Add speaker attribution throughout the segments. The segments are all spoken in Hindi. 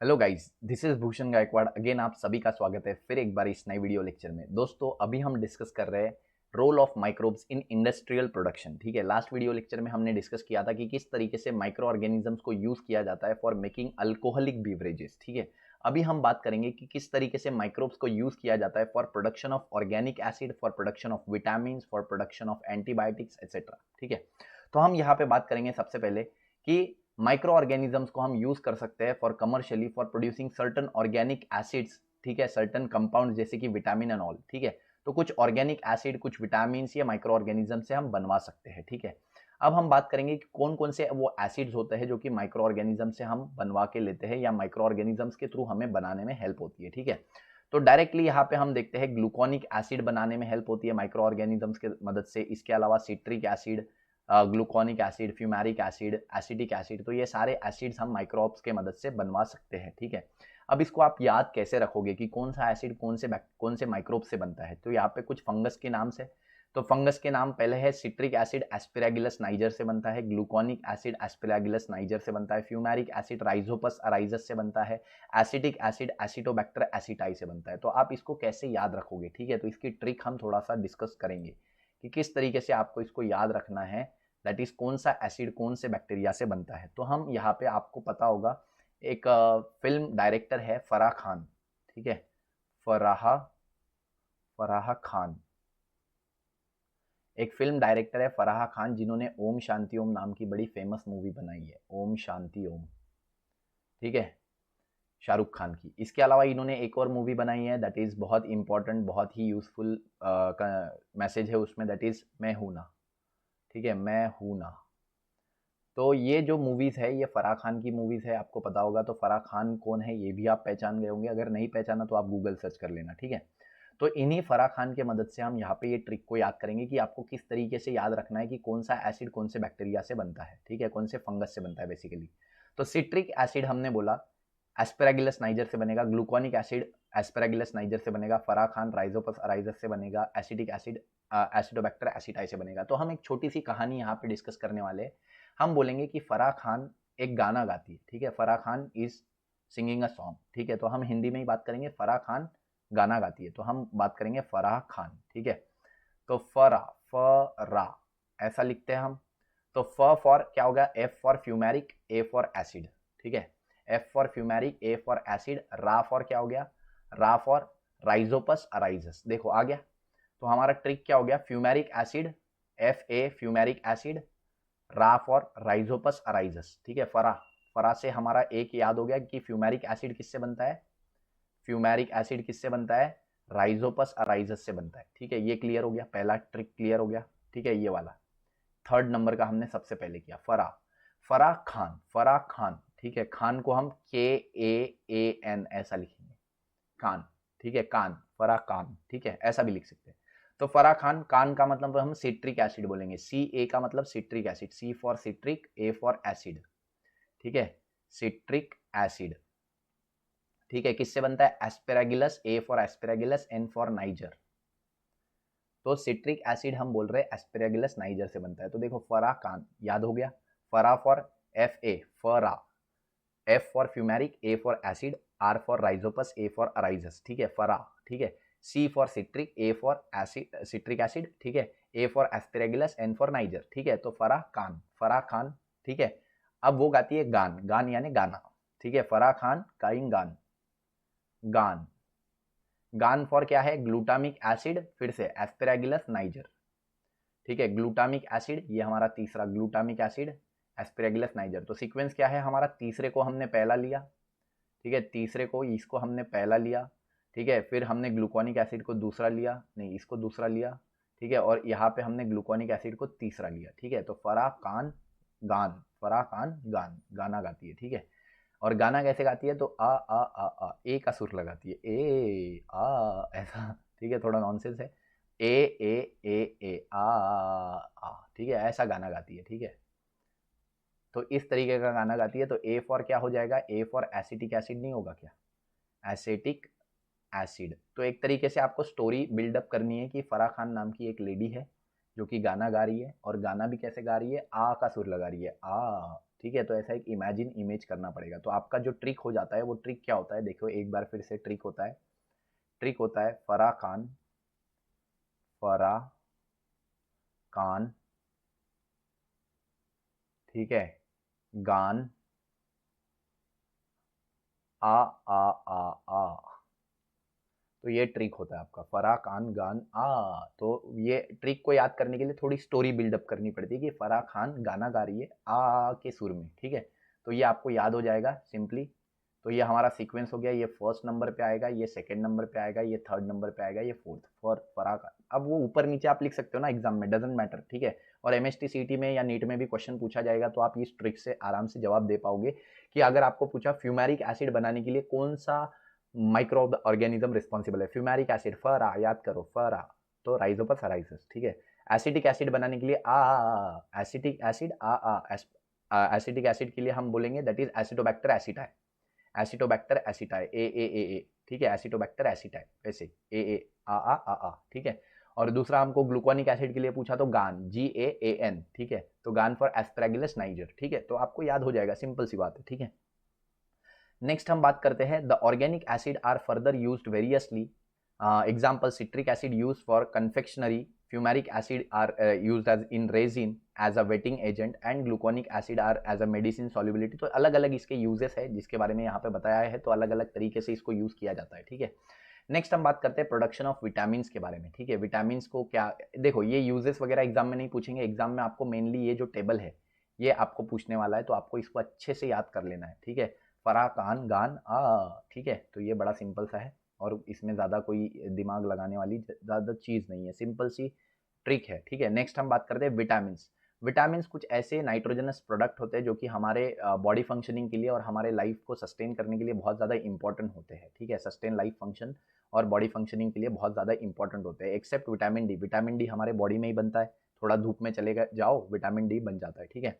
Speaker 1: Hello guys, this is Bhushan Gaikwad. Again आप सभी का स्वागत है फिर एक बार इस नई वीडियो लेक्चर में। दोस्तों अभी हम डिस्कस कर रहे हैं role of microbes in industrial production. ठीक है, लास्ट वीडियो लेक्चर में हमने डिस्कस किया था कि किस तरीके से माइक्रो ऑर्गेनिजम्स को यूज किया जाता है फॉर मेकिंग अल्कोहलिक बीवरेजेस। ठीक है, अभी हम बात करेंगे कि किस तरीके से माइक्रोब्स को यूज किया जाता है for production of organic acid, for production of vitamin, for production of antibiotics etcetera. ठीक है, तो हम यहाँ पे बात करेंगे सबसे पहले कि माइक्रो ऑर्गेनिजम्स को हम यूज कर सकते हैं for commercially for producing certain organic acids. ठीक है, सर्टन कंपाउंड जैसे कि विटामिन एंड ऑल। ठीक है, तो कुछ ऑर्गेनिक एसिड, कुछ विटामिन या माइक्रो ऑर्गेनिज्म से हम बनवा सकते हैं। ठीक है, अब हम बात करेंगे कि कौन कौन से वो एसिड्स होते हैं जो कि माइक्रो ऑर्गेनिज्म से हम बनवा के लेते हैं या माइक्रो ऑर्गेनिजम्स के थ्रू हमें बनाने में हेल्प होती है। ठीक है, तो डायरेक्टली यहाँ पे हम देखते हैं ग्लूकोनिक एसिड बनाने में हेल्प होती है माइक्रो ऑर्गेनिजम्स के मदद से। इसके अलावा citric acid, gluconic acid, fumaric acid, acetic acid, तो ये सारे एसिड्स हम माइक्रोब्स के मदद से बनवा सकते हैं। ठीक है, अब इसको आप याद कैसे रखोगे कि कौन सा एसिड कौन से माइक्रोब से बनता है। तो यहाँ पे कुछ फंगस के नाम से, तो फंगस के नाम पहले है सिट्रिक एसिड एस्पेरागिलस नाइजर से बनता है, ग्लूकोनिक एसिड एस्पेरागिलस नाइजर से बनता है, फ्यूमेरिक एसिड राइजोपस अराइजस से बनता है, एसिटिक एसिड एसिटोबैक्टर एसिटाई से बनता है। तो आप इसको कैसे याद रखोगे, ठीक है, तो इसकी ट्रिक हम थोड़ा सा डिस्कस करेंगे कि किस तरीके से आपको इसको याद रखना है, दैट इज कौन सा एसिड कौन से बैक्टीरिया से बनता है। तो हम यहाँ पे आपको पता होगा एक फिल्म डायरेक्टर है फराह खान। ठीक है, फराह फराह खान एक फिल्म डायरेक्टर है फराह खान, जिन्होंने ओम शांति ओम नाम की बड़ी फेमस मूवी बनाई है, ओम शांति ओम। ठीक है, शाहरुख खान की। इसके अलावा इन्होंने एक और मूवी बनाई है दैट इज बहुत इंपॉर्टेंट, बहुत ही यूजफुल मैसेज है उसमें, दैट इज मैं हूं ना। ठीक है, मैं हूं ना। तो ये जो मूवीज़ है ये फराह खान की मूवीज़ है, आपको पता होगा। तो फराह खान कौन है ये भी आप पहचान गए होंगे, अगर नहीं पहचाना तो आप गूगल सर्च कर लेना। ठीक है, तो इन्हीं फराह खान के मदद से हम यहाँ पे ये ट्रिक को याद करेंगे कि आपको किस तरीके से याद रखना है कि कौन सा एसिड कौन से बैक्टीरिया से बनता है। ठीक है, कौन से फंगस से बनता है बेसिकली। तो सिट्रिक एसिड हमने बोला एस्पेरागिलस नाइजर से बनेगा, ग्लूकोनिक एसिड एस्पेरागिलस नाइजर से बनेगा, फराह खान राइजोपस अराइजस से बनेगा, एसिटिक एसिड एसिडोबैक्टर एसिटाई से बनेगा। तो हम एक छोटी सी कहानी यहाँ पे डिस्कस करने वाले हैं। हम बोलेंगे कि फराह खान एक गाना गाती है। ठीक है, Farah Khan is singing a song. ठीक है, तो हम हिंदी में ही बात करेंगे, फराह खान गाना गाती है, तो हम बात करेंगे फराह खान। ठीक है, तो फरा फरा ऐसा लिखते हैं हम। तो फ फॉर क्या होगा, F for fumaric, A for acid. ठीक है, F for fumaric, A for acid, रा फॉर क्या हो गया, रा फॉर राइजोपस अराइजस। देखो आ गया। तो हमारा ट्रिक क्या हो गया, fumaric acid, F A fumaric acid, रा फॉर राइजोपस अराइजस। ठीक है, फरा फरा से हमारा एक याद हो गया कि फ्यूमेरिक एसिड किससे बनता है, फ्यूमेरिक एसिड किससे बनता है, राइजोपस अराइजस से बनता है। ठीक है, ये क्लियर हो गया, पहला ट्रिक क्लियर हो गया। ठीक है, ये वाला थर्ड नंबर का हमने सबसे पहले किया। फरा फराह खान, फराह खान। ठीक है, खान को हम के ए एन ऐसा लिखेंगे, कान। ठीक है, कान, फराह कान। ठीक है, ऐसा भी लिख सकते हैं। तो फराह खान, कान का मतलब हम सिट्रिक एसिड बोलेंगे, सी ए का मतलब citric acid, C for citric, A for acid. ठीक है, सिट्रिक एसिड। ठीक है, किससे बनता है, Aspergillus, A for Aspergillus, N for niger. तो सिट्रिक एसिड हम बोल रहे हैं एस्पेरागिलस नाइजर से बनता है। तो देखो फरा कान याद हो गया, फरा for F A FARA, F for fumaric, A for acid, R for Rhizopus, A for arrhizus. ठीक है, फरा। ठीक है, C for citric, A for acid citric acid. ठीक है, A for Aspergillus, N for niger. ठीक है, तो फरा कान, फरा खान। ठीक है, अब वो गाती है गान, गान यानी गाना। ठीक है, फरा खान काइन गान, गान। गान फॉर क्या है, ग्लूटामिक एसिड, फिर से एस्पेरागिलस नाइजर। ठीक है, ग्लूटामिक एसिड ये हमारा तीसरा, ग्लूटामिक एसिड एस्पेरागिलस नाइजर। तो सीक्वेंस क्या है हमारा, तीसरे को हमने पहला लिया। ठीक है, तीसरे को इसको हमने पहला लिया। ठीक है, फिर हमने ग्लूकोनिक एसिड को दूसरा लिया, नहीं इसको दूसरा लिया। ठीक है, और यहाँ पे हमने ग्लूकोनिक एसिड को तीसरा लिया। ठीक है, तो फराह कान गान, फराह कान गान, गाना गाती है। ठीक है, और गाना कैसे गाती है, तो आ ए का सुर लगाती है, ए आ ऐसा। ठीक है, थोड़ा नॉनसेंस है, ए ए ए आ। ठीक है, ऐसा गाना गाती है। ठीक है, तो इस तरीके का गाना गाती है। तो ए फॉर क्या हो जाएगा, ए फॉर एसिटिक एसिड नहीं होगा क्या, एसिटिक एसिड। तो एक तरीके से आपको स्टोरी बिल्डअप करनी है कि फराह खान नाम की एक लेडी है जो कि गाना गा रही है, और गाना भी कैसे गा रही है, आ का सुर लगा रही है, आ। ठीक है। तो ऐसा एक इमेजिन इमेज करना पड़ेगा। तो आपका जो ट्रिक हो जाता है वो ट्रिक क्या होता है, देखो एक बार फिर से ट्रिक होता है, ट्रिक होता है फराह खान, फराह खान, ठीक है, गान, आ आ आ आ। तो ये ट्रिक होता है आपका फराह खान गान आ। तो ये ट्रिक को याद करने के लिए थोड़ी स्टोरी बिल्डअप करनी पड़ती है कि फराह खान गाना गा रही है आ के सुर में, ठीक है। तो ये आपको याद हो जाएगा सिंपली। तो ये हमारा सीक्वेंस हो गया, ये फर्स्ट नंबर पे आएगा, ये सेकंड नंबर पे आएगा, ये थर्ड नंबर पे आएगा, ये फोर्थ फॉर फराह खान। अब वो ऊपर नीचे आप लिख सकते हो ना एग्जाम में, डजेंट मैटर, ठीक है। और एमएसटी सीटी में या नीट में भी क्वेश्चन पूछा जाएगा तो आप इस ट्रिक से आराम से जवाब दे पाओगे कि अगर आपको पूछा फ्यूमेरिक एसिड बनाने के लिए कौन सा माइक्रो ऑर्गेनिज्म रिस्पॉन्सिबल है, फ्यूमेरिक एसिड फरा, याद करो फरा, तो राइजोपस अराइजस, ठीक है। एसिटिक एसिड बनाने के लिए एसिटिक एसिड एसिटिक एसिड के लिए हम बोलेंगे that is Acetobacter aceti, Acetobacter aceti A, ठीक है, एसिटोबैक्टर एसिटाई, ऐसे ए आ, ठीक है। और दूसरा हमको ग्लूकोनिक एसिड के लिए पूछा तो गान, GAAN, ठीक है, तो गान फॉर एस्पैरागिलस नाइजर, ठीक है। तो आपको याद हो जाएगा, सिंपल सी बात है, ठीक है। नेक्स्ट हम बात करते हैं the organic acid are further used variously, example citric acid used for confectionery, fumaric acid are used as in resin as a wetting agent and gluconic acid are as a medicine solubility. तो अलग अलग इसके यूजेस है जिसके बारे में यहाँ पे बताया है, तो अलग अलग तरीके से इसको यूज किया जाता है, ठीक है। नेक्स्ट हम बात करते हैं प्रोडक्शन ऑफ विटामिन के बारे में, ठीक है। विटामिन को क्या, देखो ये यूजेस वगैरह एग्जाम में नहीं पूछेंगे, एग्जाम में आपको मेनली ये जो टेबल है ये आपको पूछने वाला है, तो आपको इसको अच्छे से याद कर लेना है, ठीक है। फरा कान गान ठीक है। तो ये बड़ा सिंपल सा है और इसमें ज़्यादा कोई दिमाग लगाने वाली ज़्यादा चीज़ नहीं है, सिंपल सी ट्रिक है, ठीक है। नेक्स्ट हम बात करते हैं विटामिन। विटामिन कुछ ऐसे नाइट्रोजनस प्रोडक्ट होते हैं जो कि हमारे बॉडी फंक्शनिंग के लिए और हमारे लाइफ को सस्टेन करने के लिए बहुत ज़्यादा इंपॉर्टेंट होते हैं, ठीक है। सस्टेन लाइफ फंक्शन और बॉडी फंक्शनिंग के लिए बहुत ज़्यादा इंपॉर्टेंट होते हैं, except vitamin D. Vitamin D हमारे बॉडी में ही बनता है, थोड़ा धूप में चलेगा जाओ विटामिन डी बन जाता है, ठीक है।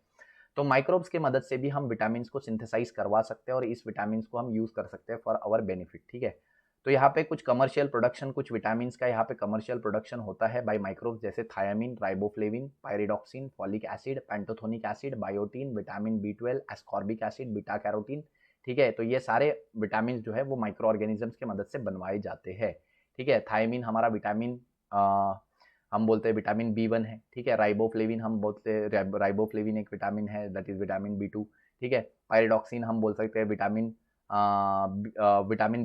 Speaker 1: तो माइक्रोब्स की मदद से भी हम विटामिन को सिंथेसाइज करवा सकते हैं और इस विटामिन को हम यूज कर सकते हैं फॉर आवर बेनिफिट, ठीक है। तो यहाँ पे कुछ कमर्शियल प्रोडक्शन, कुछ विटामिन का यहाँ पे कमर्शियल प्रोडक्शन होता है बाय माइक्रोब्स, जैसे thiamine, riboflavin, pyridoxine, folic acid, pantothenic acid, biotin, vitamin B12, ascorbic acid, beta carotene, ठीक है। तो ये सारे विटामिन जो है वो माइक्रो ऑर्गेनिजम्स की मदद से बनवाए जाते हैं, ठीक है। थायमीन हमारा विटामिन हम बोलते हैं विटामिन B1 है, ठीक है। राइबोफ्लेविन हम बोलते हैं, राइबोफ्लेविन एक विटामिन है दैट इज विटामिन B2, ठीक है। पायरिडॉक्सिन हम बोल सकते हैं विटामिन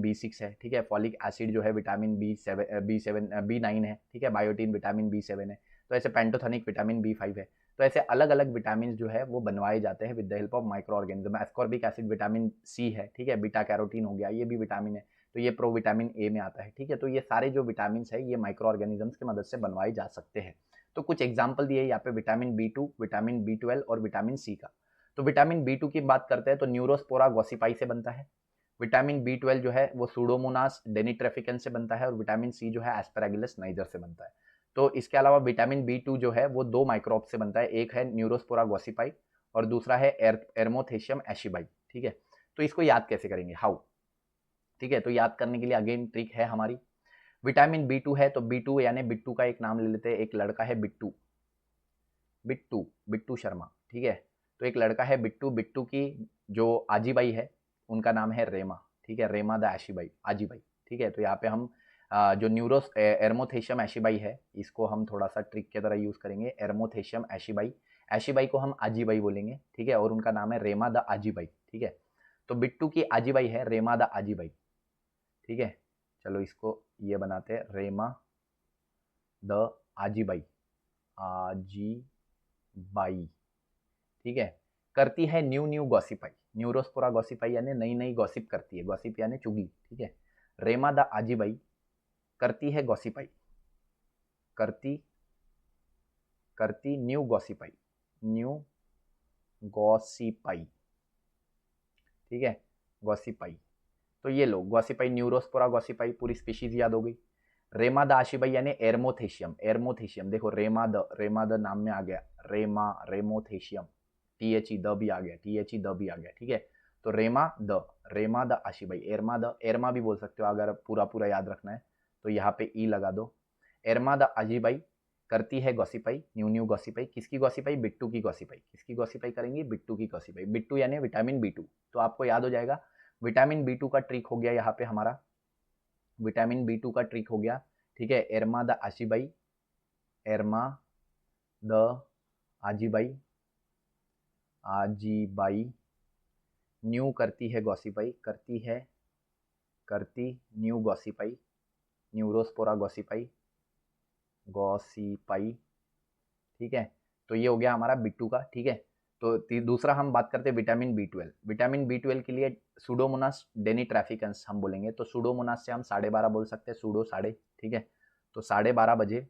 Speaker 1: B6 है, ठीक है। फॉलिक एसिड जो है विटामिन B9 है, ठीक है। बायोटीन विटामिन B7 है। तो ऐसे पेंटोथेनिक विटामिन B5 है। तो ऐसे अलग अलग विटामिन जो है वो बनवाए जाते हैं with the help of micro organism. Ascorbic acid vitamin C है, ठीक है। बीटा कैरोटीन हो गया, ये भी विटामिन है, तो ये प्रोविटामिन A में आता है, ठीक है। तो ये सारे जो विटामिन है ये माइक्रो ऑर्गेनिजम्स की मदद से बनवाए जा सकते हैं। तो कुछ एग्जाम्पल दिए यहाँ पे विटामिन B2, विटामिन B12 और विटामिन C का। तो विटामिन B2 की बात करते हैं तो न्यूरोस्पोरा गॉसिपाई से बनता है। विटामिन B12 जो है वो सूडोमोनास डेनिट्रेफिकन से बनता है और विटामिन C जो है एस्पैरागिलस नाइजर से बनता है। तो इसके अलावा विटामिन B2 जो है वो दो माइक्रोब से बनता है, एक है न्यूरोस्पोरा गॉसिपाई और दूसरा है एर्मोथेशियम एशिबाई, ठीक है। तो इसको याद कैसे करेंगे, हाउ, ठीक है। तो याद करने के लिए अगेन ट्रिक है हमारी, विटामिन B2 है तो B2 यानी बिट्टू का एक नाम ले लेते हैं, एक लड़का है बिट्टू, बिट्टू बिट्टू शर्मा, ठीक है। तो एक लड़का है बिट्टू, बिट्टू की जो आजीबाई है उनका नाम है रेमा, ठीक है, रेमा द एशिबाई, आजीबाई, ठीक है। तो यहाँ पे हम जो न्यूरोस एर्मोथेशियम एशिबाई है इसको हम थोड़ा सा ट्रिक के तरह यूज करेंगे, एर्मोथेशियम एशिबाई, एशिबाई को हम आजीबाई बोलेंगे, ठीक है। और उनका नाम है रेमा द आजीबाई, ठीक है। तो बिट्टू की आजीबाई है रेमा द आजीबाई, ठीक है। चलो इसको ये बनाते हैं, रेमा द आजीबाई, आजीबाई, ठीक है। करती है न्यू न्यू गॉसिपाई, न्यूरोस्पोरा गॉसिपाई यानी नई नई गॉसिप करती है, गॉसिप यानी चुगली, ठीक है। रेमा द आजीबाई करती है गॉसिपाई, करती करती न्यू गॉसिपाई, न्यू गॉसिपाई, ठीक है, गॉसिपाई। तो ये लो गॉसिपाई, न्यूरोस्पोरा गॉसिपाई, पूरी स्पीशीज याद हो गई। रेमा द आशिबाई यानी एर्मोथेशियम, एर्मोथेशियम देखो रेमा द नाम में आ गया, रेमा रेमोथेशियम, THE द भी आ गया, THE द भी आ गया, ठीक है। तो रेमा द आशिबाई, एरमा भी बोल सकते हो अगर पूरा पूरा याद रखना है तो यहाँ पे ई लगा दो। एरमा द आजीबाई करती है गॉसिपाई, न्यू न्यू गॉसिपाई। किसकी गॉसिपाई? बिट्टू की गॉसिपाई। किसकी गॉसिपाई करेंगी? बिट्टू की गॉसिपाई। बिट्टू यानी विटामिन B2। तो आपको याद हो जाएगा विटामिन B2 का ट्रिक हो गया यहाँ पे हमारा, विटामिन B2 का ट्रिक हो गया, ठीक है। एरमा द आशीबाई, एरमा द आजीबाई, आजीबाई न्यू करती है गॉसिपाई, करती न्यू गॉसिपाई, न्यूरोस्पोरा गॉसिपाई, गॉसिपाई, ठीक है। तो ये हो गया हमारा बिट्टू का, ठीक है। तो दूसरा हम बात करते हैं विटामिन B12। विटामिन B12 के लिए सूडोमोनास डेनिट्रैफिकन्स हम बोलेंगे, तो सूडोमोनास से हम 12:30 बोल सकते हैं, सूडो साढ़े, ठीक है। तो 12:30 बजे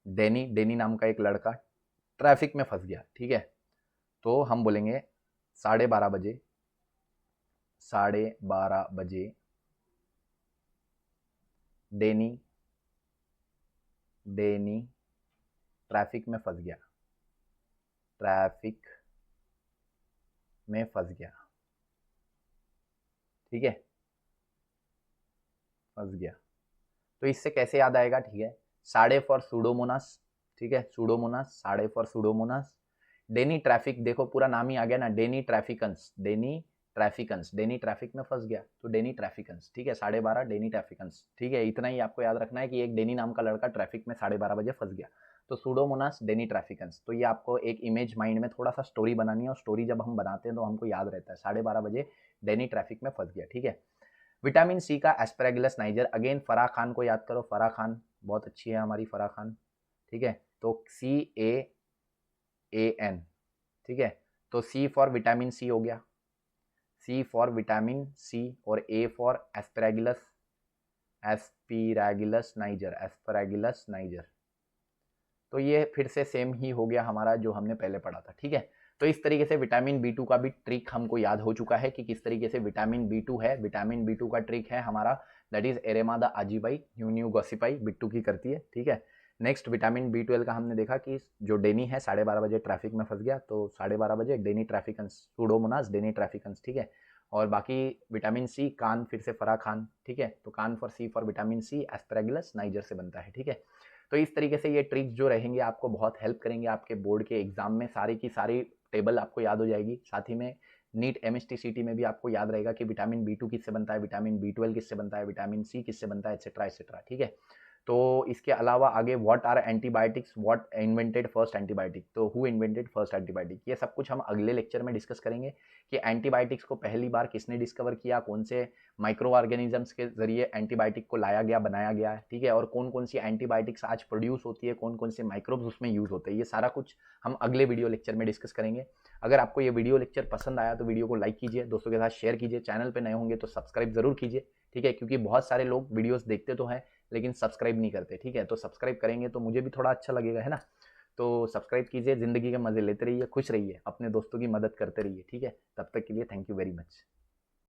Speaker 1: डेनी नाम का एक लड़का ट्रैफिक में फंस गया, ठीक है। तो हम बोलेंगे 12:30 बजे, 12:30 बजे डेनी ट्रैफिक में फंस गया, ट्रैफिक में फंस गया, ठीक है, फंस गया। तो इससे कैसे याद आएगा, ठीक है। साढ़े फॉर सूडोमोनास, ठीक है, सूडोमोनास, साढ़े फॉर सूडोमोनास। डेनी ट्रैफिक, देखो पूरा नाम ही आ गया ना, डेनी ट्रैफिकन्स, डेनी ट्रैफिकन्स, डेनी ट्रैफिक में फंस गया तो डेनी ट्रैफिकन्स, ठीक है। 12:30 डेनी ट्रैफिकन्स, ठीक है। इतना ही आपको याद रखना है कि एक डेनी नाम का लड़का ट्रैफिक में 12:30 बजे फंस गया, तो सूडोमोनास डेनी ट्रैफिकन्स। तो ये आपको एक इमेज माइंड में थोड़ा सा स्टोरी बनानी है, और स्टोरी जब हम बनाते हैं तो हमको याद रहता है 12:30 बजे डेनी ट्रैफिक में फंस गया, ठीक है। विटामिन सी का एस्पैरागुलस नाइजर, अगेन फराह खान को याद करो, फराह खान बहुत अच्छी है हमारी फराह खान, ठीक है। तो CAAN, ठीक है। तो सी फॉर विटामिन सी हो गया, सी फॉर विटामिन सी, और ए फॉर एस्पैरागुलस, एस्पैरागुलस नाइजर, एस्पैरागुलस नाइजर। तो ये फिर से सेम ही हो गया हमारा जो हमने पहले पढ़ा था, ठीक है। तो इस तरीके से विटामिन B2 का भी ट्रिक हमको याद हो चुका है कि किस तरीके से विटामिन B2 है। विटामिन B2 का ट्रिक है हमारा, दैट इज एरेमा द आजीबाई, न्यू न्यू गॉसिपाई, बिट्टू की करती है, ठीक है। नेक्स्ट विटामिन B12 का हमने देखा कि जो डेनी है 12:30 बजे ट्रैफिक में फंस गया, तो 12:30 बजे डेनी ट्रैफिकन्स, सूडोमोनास डेनी ट्रैफिकन्स, ठीक है। और बाकी विटामिन सी, कान फिर से फराह खान, ठीक है। तो कान for C for vitamin C, Aspergillus niger से बनता है, ठीक है। तो इस तरीके से ये ट्रिक्स जो रहेंगे आपको बहुत हेल्प करेंगे आपके बोर्ड के एग्जाम में, सारी की सारी टेबल आपको याद हो जाएगी। साथ ही में नीट MST CT में भी आपको याद रहेगा कि विटामिन B2 किससे बनता है, विटामिन B12 किससे बनता है, विटामिन सी किससे बनता है, एक्सेट्रा एक्सेट्रा, ठीक है। तो इसके अलावा आगे what are antibiotics, what invented first antibiotic, तो हु इन्वेंटेड फर्स्ट एंटीबायोटिक, ये सब कुछ हम अगले लेक्चर में डिस्कस करेंगे कि एंटीबायोटिक्स को पहली बार किसने डिस्कवर किया, कौन से माइक्रो ऑर्गेनिजम्स के जरिए एंटीबायोटिक को लाया गया, बनाया गया है, ठीक है। और कौन कौन सी एंटीबायोटिक्स आज प्रोड्यूस होती है, कौन कौन से माइक्रोब्स उसमें यूज होते हैं, ये सारा कुछ हम अगले वीडियो लेक्चर में डिस्कस करेंगे। अगर आपको ये वीडियो लेक्चर पसंद आया तो वीडियो को लाइक कीजिए, दोस्तों के साथ शेयर कीजिए, चैनल पर नए होंगे तो सब्सक्राइब जरूर कीजिए, ठीक है। क्योंकि बहुत सारे लोग वीडियोस देखते तो हैं लेकिन सब्सक्राइब नहीं करते, ठीक है। तो सब्सक्राइब करेंगे तो मुझे भी थोड़ा अच्छा लगेगा, है ना। तो सब्सक्राइब कीजिए, जिंदगी के मजे लेते रहिए, खुश रहिए, अपने दोस्तों की मदद करते रहिए, ठीक है। तब तक के लिए थैंक यू वेरी मच।